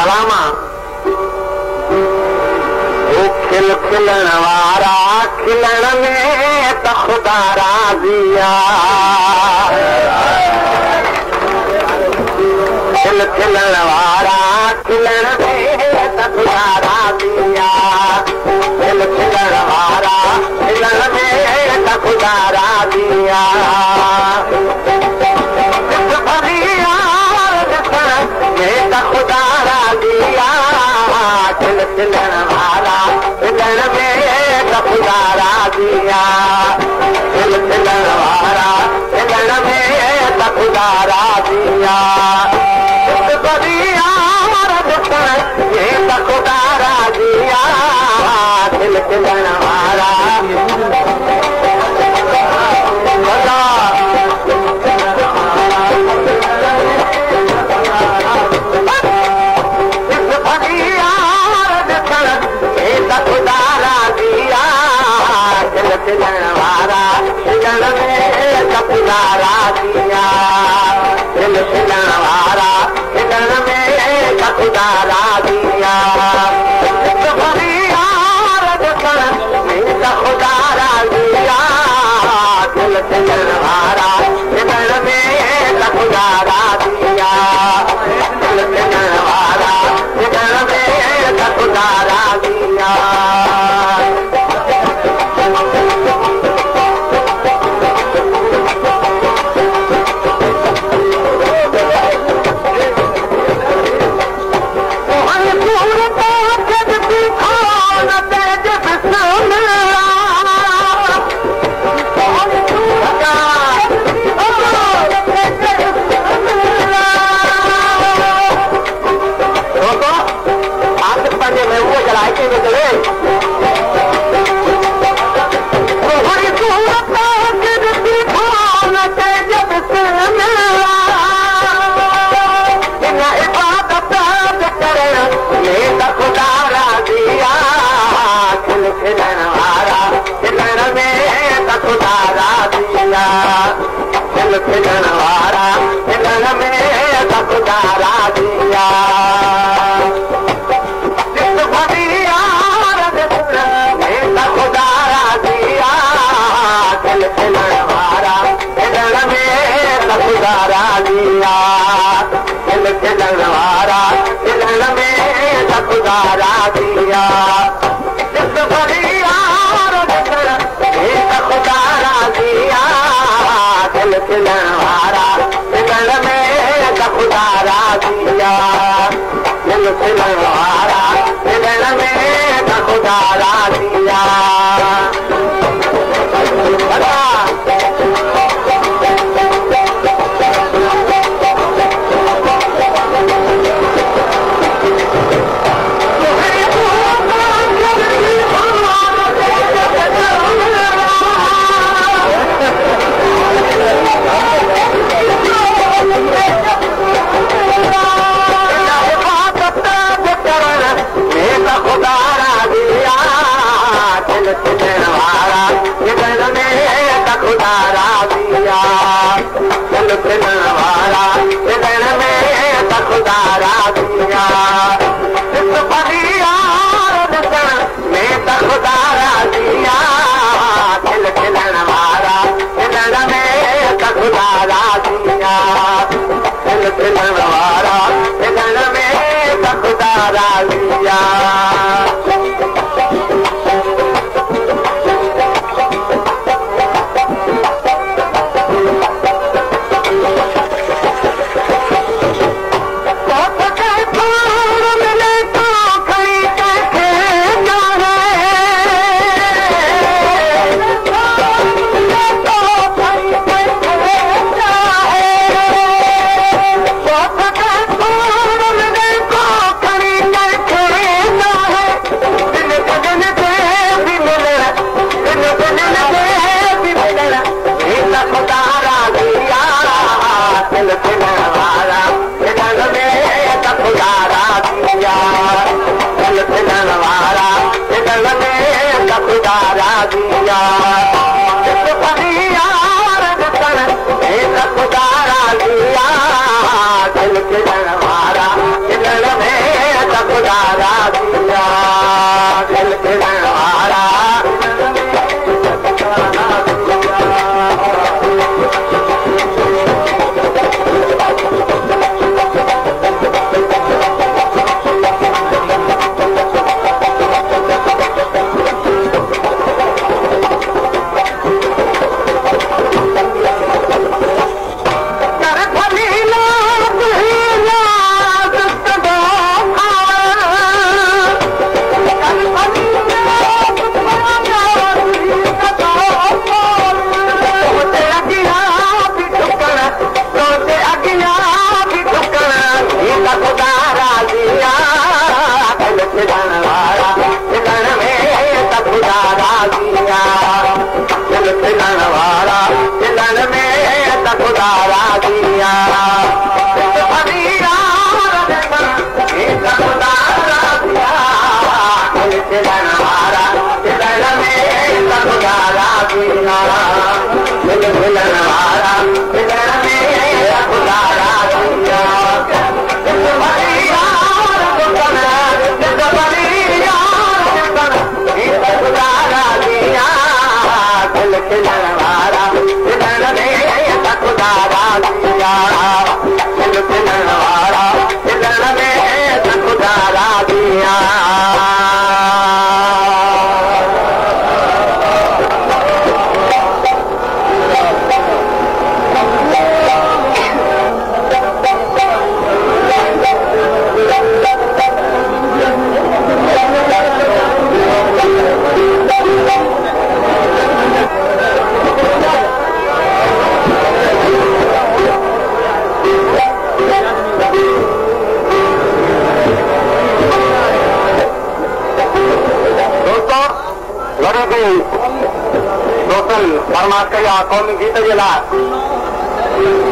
कलामा खिल खिलण वारा खिलण में त ख़ुदा राज़िया खिल खिलण वारा खिलण में त ख़ुदा राज़िया खिल खिलण वारा खिलण में त ख़ुदा राज़िया ख़ुदा राज़िया खिल खिलण वारा खिलण में त ख़ुदा राज़िया खिल खिलण वारा खिलण में त ख़ुदा राज़िया त ख़ुदा राज़िया खिल खिलण वारा खिलण वारा खिलण में त ख़ुदा राज़िया खिल खिलण वारा खिलण में त ख़ुदा राज़िया त ख़ुदा राज़िया खिल खिलण वारा खिलण में त ख़ुदा राज़िया खिल खिलण वारा खिलण में त ख़ुदा राज़िया खिलण वारा खिलण में त ख़ुदा राज़िया खिल खिलण वारा खिलण में त ख़ुदा राज़िया त ख़ुदा राज़िया खिल खिलण वारा खिलण में त ख़ुदा राज़िया खिल खिलण वारा खिलण में त ख़ुदा राज़िया ख़ुदा राज़िया खिल खिलण वारा खिलण में त ख़ुदा राज़िया खिल खिलण वारा खिलण में त ख़ुदा राज़िया खिलण वारा खिलण में त ख़ुदा राज़िया खिल खिलण वारा खिलण में त ख़ुदा राज़िया में त ख़ुदा राज़िया खिल खिलण वारा खिलण में त ख़ुदा राज़िया खिल खिलण वारा खिलण में त ख़ुदा राज़िया ख़ुदा राज़िया खिल खिलण वारा खिलण में ॿिए बि दोस्तनि फरमाइश कई आहे क़ौमी गीत जे लाइ